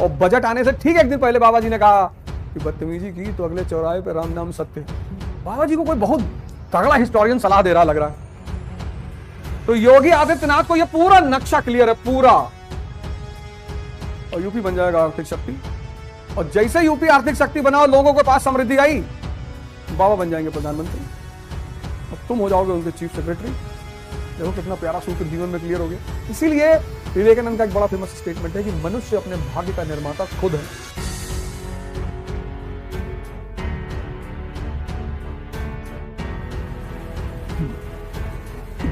और बजट आने से ठीक एक दिन पहले बाबा जी ने कहा कि बदतमीजी की तो अगले चौराहे पे राम नाम सत्य। बाबा जी को कोई बहुत तगड़ा हिस्टोरियन सलाह दे रहा लग रहा है। तो योगी आदित्यनाथ को यह पूरा नक्शा क्लियर है, पूरा, और यूपी बन जाएगा आर्थिक शक्ति। और जैसे यूपी आर्थिक शक्ति बनाओ, लोगों के पास समृद्धि आई, बाबा बन जाएंगे प्रधानमंत्री और तुम हो जाओगे उनके चीफ सेक्रेटरी। देखो कितना प्यारा सूत्र जीवन में क्लियर हो गया। इसीलिए विवेकानंद का एक बड़ा फेमस स्टेटमेंट है कि मनुष्य अपने भाग्य का निर्माता खुद है।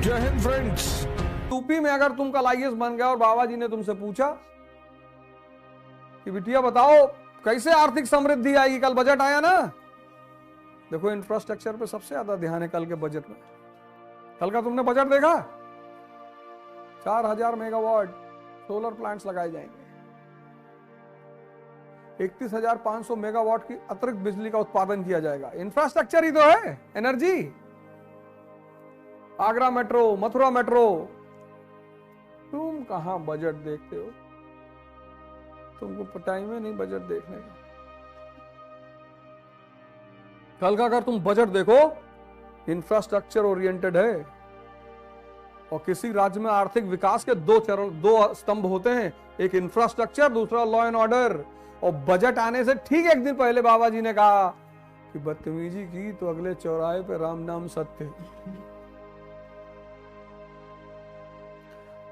जय हिंद फ्रेंड्स। यूपी में अगर तुम कल आईएएस बन गया और बाबा जी ने तुमसे पूछा कि बिटिया बताओ कैसे आर्थिक समृद्धि आएगी, कल बजट आया ना, देखो इंफ्रास्ट्रक्चर पे सबसे ज्यादा ध्यान है कल के बजट में। कल का तुमने बजट देखा? 4000 मेगावाट सोलर प्लांट्स लगाए जाएंगे, 31,500 मेगावाट की अतिरिक्त बिजली का उत्पादन किया जाएगा। इंफ्रास्ट्रक्चर ही तो है energy. Agra metro, Mathura metro. तुम कहां बजट देखते हो? तुमको टाइम है नहीं बजट देखने का। कल का अगर तुम बजट देखो, इंफ्रास्ट्रक्चर ओरिएंटेड है। और किसी राज्य में आर्थिक विकास के दो स्तंभ होते हैं, एक इंफ्रास्ट्रक्चर, दूसरा लॉ एंड ऑर्डर। और बजट आने से ठीक एक दिन पहले बाबा जी ने कहा कि बदतमीजी की तो अगले चौराहे पे राम नाम सत्य।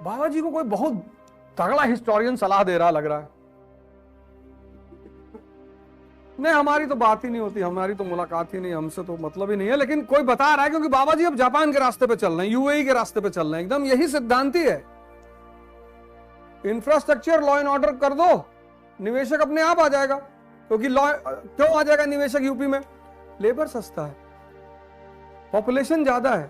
बाबा जी को कोई बहुत तगड़ा हिस्टोरियन सलाह दे रहा लग रहा है। नहीं, हमारी तो बात ही नहीं होती, हमारी तो मुलाकात ही नहीं, हमसे तो मतलब ही नहीं है, लेकिन कोई बता रहा है क्योंकि बाबा जी अब जापान के रास्ते पे चल रहे हैं, यूएई के रास्ते पे चल रहे हैं। एकदम यही सिद्धांति है। इंफ्रास्ट्रक्चर, लॉ एंड ऑर्डर कर दो, निवेशक अपने आप आ जाएगा। क्योंकि लॉ क्यों आ जाएगा निवेशक यूपी में? लेबर सस्ता है, पॉपुलेशन ज्यादा है।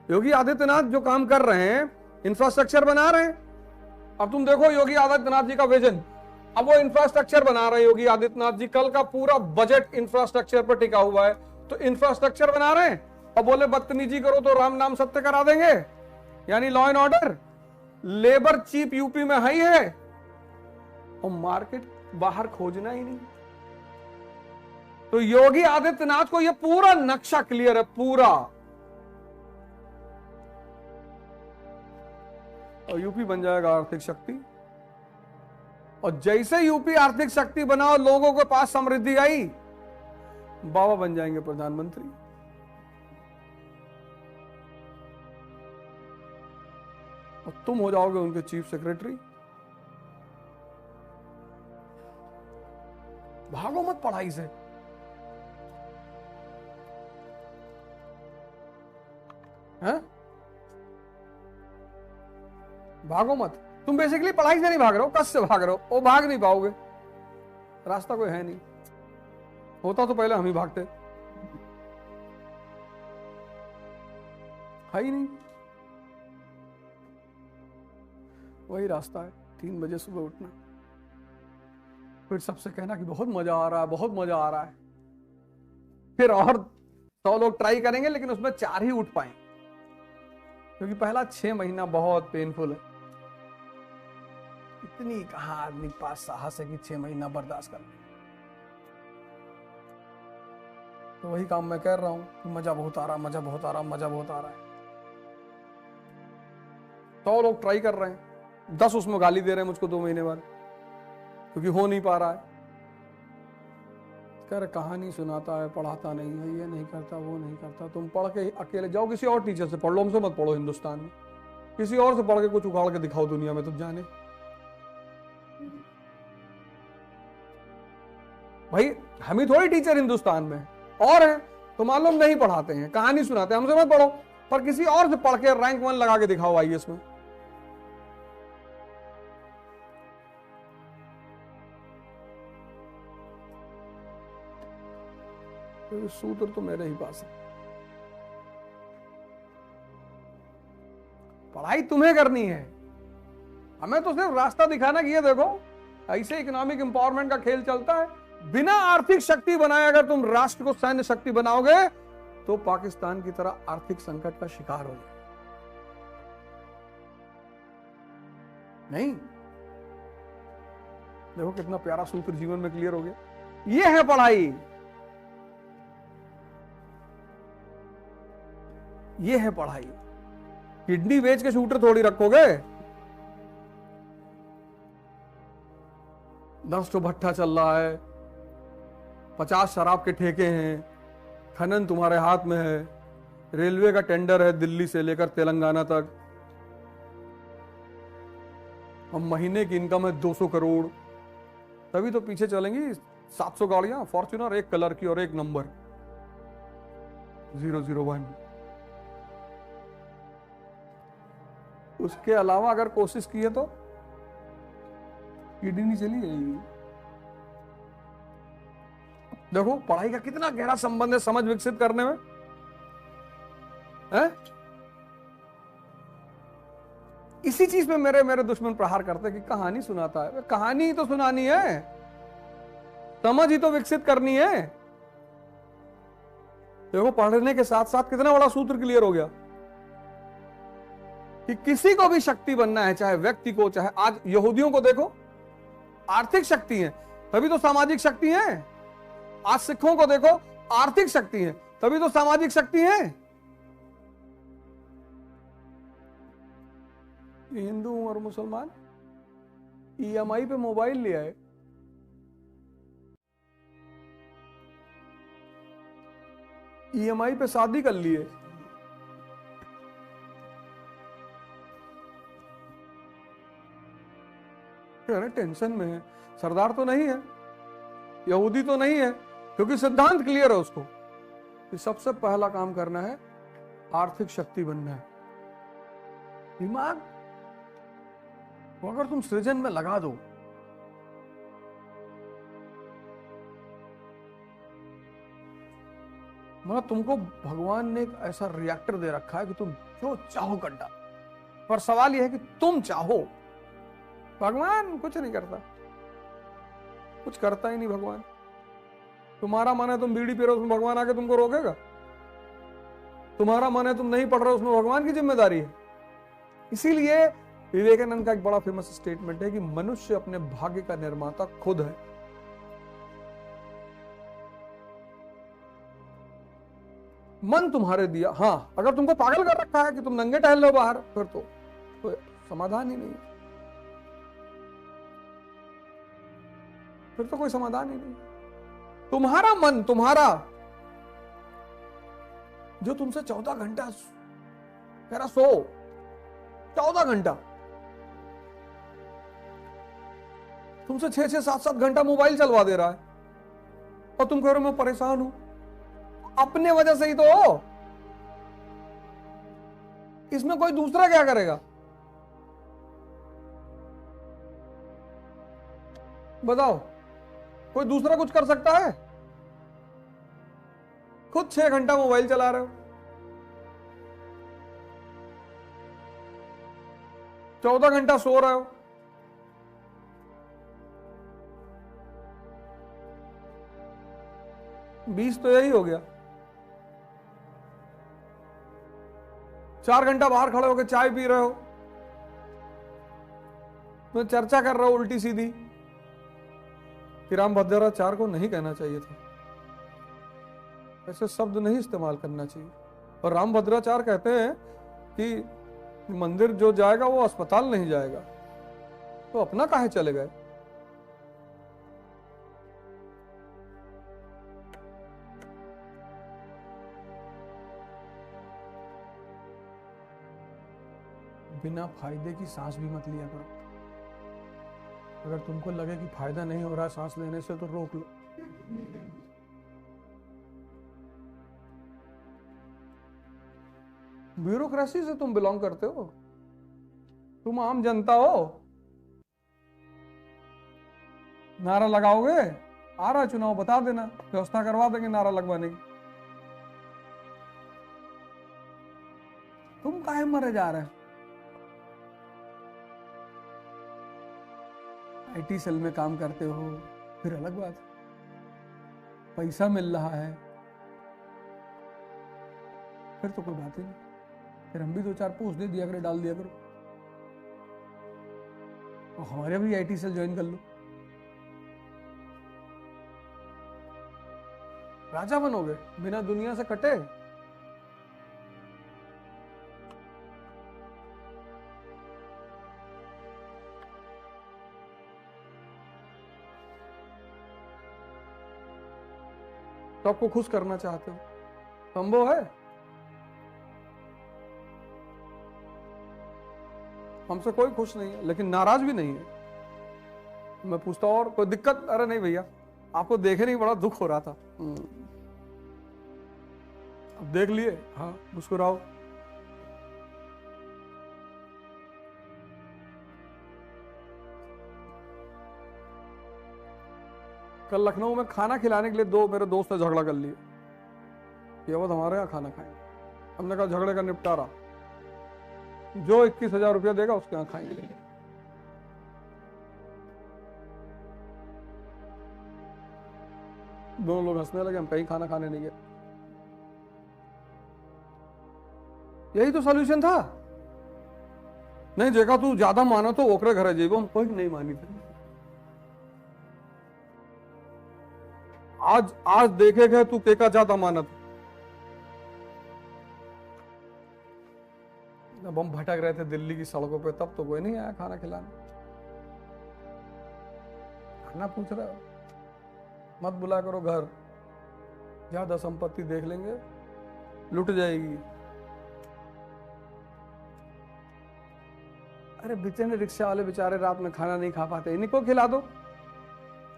योगी आदित्यनाथ जो काम कर रहे हैं, इंफ्रास्ट्रक्चर बना रहे हैं। अब तुम देखो योगी आदित्यनाथ जी का विजन, अब वो इंफ्रास्ट्रक्चर बना रहे हैं योगी आदित्यनाथ जी। कल का पूरा बजट इंफ्रास्ट्रक्चर पर टिका हुआ है। तो इंफ्रास्ट्रक्चर बना रहे हैं और बोले बदतमीजी करो तो राम नाम सत्य करा देंगे, यानी law and order. Labour cheap UP में है ही है, और मार्केट बाहर खोजना ही नहीं। तो योगी आदित्यनाथ को यह पूरा नक्शा क्लियर है, पूरा, और यूपी बन जाएगा आर्थिक शक्ति। और जैसे यूपी आर्थिक शक्ति बनाओ, लोगों के पास समृद्धि आई, बाबा बन जाएंगे प्रधानमंत्री। और तुम हो जाओगे उनके चीफ सेक्रेटरी। भागो मत पढ़ाई से। हैं? भागो मत। तुम बेसिकली पढ़ाई से नहीं भाग रहे हो, कस से भाग रहे हो। वो भाग नहीं पाओगे, रास्ता कोई है नहीं। होता तो पहले हम ही भागते, है ही नहीं। वही रास्ता है, 3 बजे सुबह उठना, फिर सबसे कहना कि बहुत मजा आ रहा है, बहुत मजा आ रहा है। फिर और 100 लोग ट्राई करेंगे, लेकिन उसमें 4 ही उठ पाएंगे, क्योंकि पहला 6 महीना बहुत पेनफुल है। इतनी कहां आदमी के पास साहस है कि 6 महीना बर्दाश्त कर ले। तो वही काम मैं कर रहा हूं कि मजा बहुत आ रहा, मजा बहुत आ रहा, मजा बहुत आ रहा है। 100 लोग ट्राई कर रहे हैं, 10 उसमें गाली दे रहे हैं मुझको 2 महीने बाद, क्योंकि हो नहीं पा रहा है। कह रहे कहानी सुनाता है, पढ़ाता नहीं है, ये नहीं करता, वो नहीं करता। तुम पढ़ के अकेले जाओ, किसी और टीचर से पढ़ लो, हमसे मत पढ़ो। हिंदुस्तान में किसी और से पढ़ के कुछ उखाड़ के दिखाओ दुनिया में, तुम जाने। भाई हम ही थोड़ी टीचर हिंदुस्तान में और हैं, तो मालूम नहीं पढ़ाते हैं, कहानी सुनाते हैं, हमसे मत पढ़ो, पर किसी और से पढ़ के रैंक 1 लगा के दिखाओ आईएएस में। तो सूत्र तो मेरे ही पास है। पढ़ाई तुम्हें करनी है, हमें तो सिर्फ रास्ता दिखाना कि ये देखो ऐसे इकोनॉमिक एम्पावरमेंट का खेल चलता है। बिना आर्थिक शक्ति बनाए अगर तुम राष्ट्र को सैन्य शक्ति बनाओगे तो पाकिस्तान की तरह आर्थिक संकट का शिकार हो जाए। नहीं, देखो कितना प्यारा सूत्र जीवन में क्लियर हो गया। ये है पढ़ाई, ये है पढ़ाई। किडनी बेच के शूटर थोड़ी रखोगे। 10 तो भट्ठा चल रहा है, 50 शराब के ठेके हैं, खनन तुम्हारे हाथ में है, रेलवे का टेंडर है दिल्ली से लेकर तेलंगाना तक, हम महीने की इनकम है 200 करोड़, तभी तो पीछे चलेंगी 700 गाड़ियां फॉर्च्यूनर, एक कलर की और एक नंबर 001। उसके अलावा अगर कोशिश की है तो किडनी चली जाएगी। देखो पढ़ाई का कितना गहरा संबंध है समझ विकसित करने में, है? इसी चीज में मेरे दुश्मन प्रहार करते कि कहानी सुनाता है। कहानी ही तो सुनानी है, समझ ही तो विकसित करनी है। देखो पढ़ने के साथ साथ कितना बड़ा सूत्र क्लियर हो गया कि किसी को भी शक्ति बनना है, चाहे व्यक्ति को, चाहे आज यहूदियों को देखो आर्थिक शक्ति है तभी तो सामाजिक शक्ति है। आज सिखों को देखो आर्थिक शक्ति है तभी तो सामाजिक शक्ति है। हिंदू और मुसलमान ईएमआई पे मोबाइल ले आए, ईएमआई पे शादी कर लिए, अरे टेंशन में है। सरदार तो नहीं है, यहूदी तो नहीं है, क्योंकि सिद्धांत क्लियर है उसको कि सबसे पहला काम करना है आर्थिक शक्ति बनना है। दिमाग तो अगर तुम सृजन में लगा दो, मतलब तुमको भगवान ने एक ऐसा रिएक्टर दे रखा है कि तुम जो चाहो कर डालो, पर सवाल यह है कि तुम चाहो। भगवान कुछ नहीं करता, कुछ करता ही नहीं भगवान। तुम्हारा मन है तुम बीड़ी पी रहे हो, उसमें भगवान आके तुमको रोकेगा? तुम्हारा मन है तुम नहीं पढ़ रहे हो, उसमें भगवान की जिम्मेदारी है। इसीलिए विवेकानंद का एक बड़ा फेमस स्टेटमेंट है कि मनुष्य अपने भाग्य का निर्माता खुद है। मन तुम्हारे दिया, हाँ अगर तुमको पागल कर रखा है कि तुम नंगे टहल लो बाहर, फिर तो समाधान ही नहीं, फिर तो कोई समाधान ही नहीं। तुम्हारा मन, तुम्हारा जो तुमसे 14 घंटा कह रहा सो, 14 घंटा तुमसे 6-6, 7-7 घंटा मोबाइल चलवा दे रहा है और तुम कह रहे हो मैं परेशान हूं, अपने वजह से ही तो हो। इसमें कोई दूसरा क्या करेगा बताओ? कोई दूसरा कुछ कर सकता है? खुद 6 घंटा मोबाइल चला रहे हो, 14 घंटा सो रहे हो, बीस तो यही हो गया। 4 घंटा बाहर खड़े होकर चाय पी रहे हो, तो चर्चा कर रहे हो उल्टी सीधी कि रामभद्राचार्य को नहीं कहना चाहिए था, ऐसे शब्द नहीं इस्तेमाल करना चाहिए। और रामभद्राचार्य कहते हैं कि मंदिर जो जाएगा वो अस्पताल नहीं जाएगा, तो अपना काहे चले गए? बिना फायदे की सांस भी मत लिया करो। अगर तुमको लगे कि फायदा नहीं हो रहा सांस लेने से तो रोक लो। ब्यूरोक्रेसी से तुम बिलोंग करते हो, तुम आम जनता हो। नारा लगाओगे, आ रहा चुनाव, बता देना, व्यवस्था करवा देंगे नारा लगवाने की। तुम काहे मरे जा रहे हो? आईटी सेल में काम करते हो फिर अलग बात, पैसा मिल रहा है फिर तो कोई बात ही नहीं। फिर हम भी 2-4 पोस्ट दे दिया करो, डाल दिया करो, और हमारे भी आईटी सेल ज्वाइन कर लो। राजा बनोगे बिना दुनिया से कटे। तो आपको खुश करना चाहते हो, संभव है? हमसे कोई खुश नहीं है, लेकिन नाराज भी नहीं है। मैं पूछता हूं और कोई दिक्कत? अरे नहीं भैया, आपको देखे नहीं बड़ा दुख हो रहा था। अब देख लिए, हाँ मुस्कुराओ। कल लखनऊ में खाना खिलाने के लिए दो मेरे दोस्त ने झगड़ा कर लिया, ये अब हमारे यहाँ खाना खाएंगे। हमने कहा झगड़े का निपटारा, जो 21,000 रुपया देगा उसके यहाँ खाएंगे। दोनों लोग हंसने लगे, हम कहीं खाना खाने नहीं गए। यही तो सॉल्यूशन था। नहीं देखा तू ज्यादा मानो तो ओकरे घर जेबो, हम कोई नहीं मानी थे। आज देखे गए तू केका ज्यादा माना था। जब हम भटक रहे थे दिल्ली की सड़कों पे, तब तो कोई नहीं आया खाना खिलाने। खाना पूछ रहे हो, मत बुला करो घर, ज्यादा संपत्ति देख लेंगे, लुट जाएगी। अरे बेचारे रिक्शा वाले बेचारे रात में खाना नहीं खा पाते, इन्हीं को खिला दो,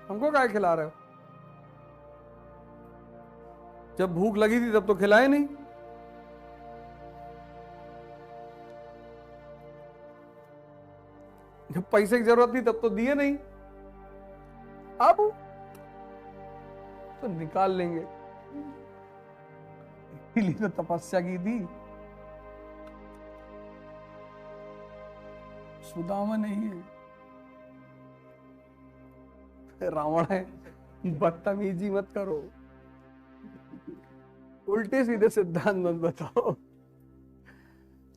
हमको क्या खिला रहे हो? जब भूख लगी थी तब तो खिलाए नहीं। जब पैसे की जरूरत थी तब तो दिए नहीं, अब तो निकाल लेंगे। इसलिए तो तपस्या की थी। सुदामा नहीं है, रावण है। बदतमीजी मत करो, उल्टे सीधे सिद्धांत मत बताओ।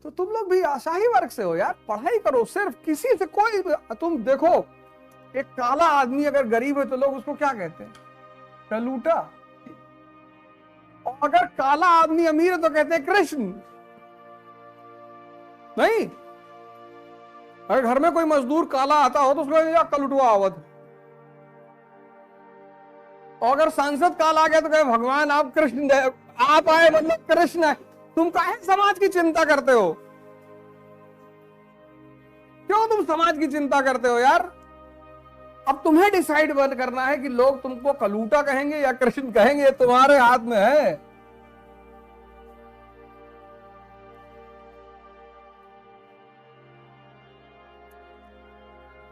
तो तुम लोग भी शाही वर्ग से हो यार, पढ़ाई करो। सिर्फ किसी से कोई, तुम देखो एक काला आदमी अगर गरीब है तो लोग उसको क्या कहते हैं? कलूटा। और अगर काला आदमी अमीर है तो कहते हैं कृष्ण। नहीं, अगर घर में कोई मजदूर काला आता हो तो उसको कलुटवा आवत। और अगर सांसद काला आ गया तो कहे भगवान आप कृष्ण, आप आए मतलब कृष्ण है। तुम काहे समाज की चिंता करते हो? क्यों तुम समाज की चिंता करते हो यार? अब तुम्हें डिसाइड करना है कि लोग तुमको कलूटा कहेंगे या कृष्ण कहेंगे, तुम्हारे हाथ में है।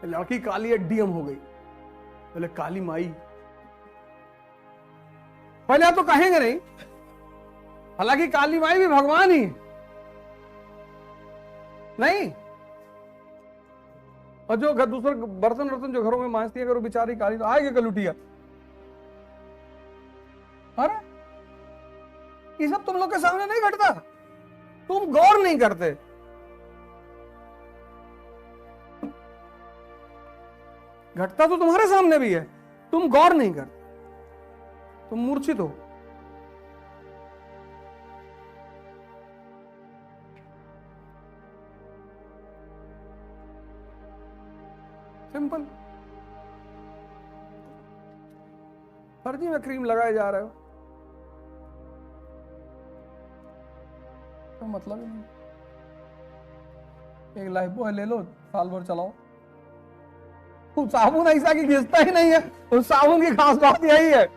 लड़की काली डीएम हो गई, बोले काली माई। पहले तो कहेंगे नहीं, हालांकि काली माई भी भगवान ही नहीं। और जो दूसरे बर्तन जो घरों में मांजती है, अगर वो बेचारी काली तो आएगी कलुटिया। अरे ये सब तुम लोग के सामने नहीं घटता, तुम गौर नहीं करते। घटता तो तुम्हारे सामने भी है, तुम गौर नहीं करते, तुम मूर्छित हो। सिंपल। फर्जी में क्रीम लगाए जा रहे हो तो मतलब ही नहीं। एक लाइफ बॉय ले लो, साल भर चलाओ। साबुन ऐसा कि घिसता ही नहीं है, उस साबुन की खास बात यही है।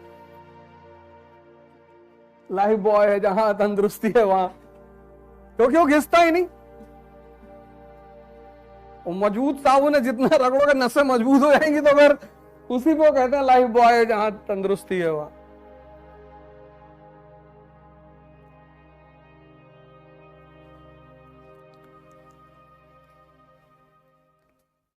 लाइफ बॉय है, जहां तंदुरुस्ती है वहां, क्योंकि वो घिसता ही नहीं। वो मजबूत साबुन है, जितना रगड़ोगे नसें मजबूत हो जाएंगी। तो फिर उसी को कहते हैं लाइफ बॉय है, जहां तंदुरुस्ती है वहां।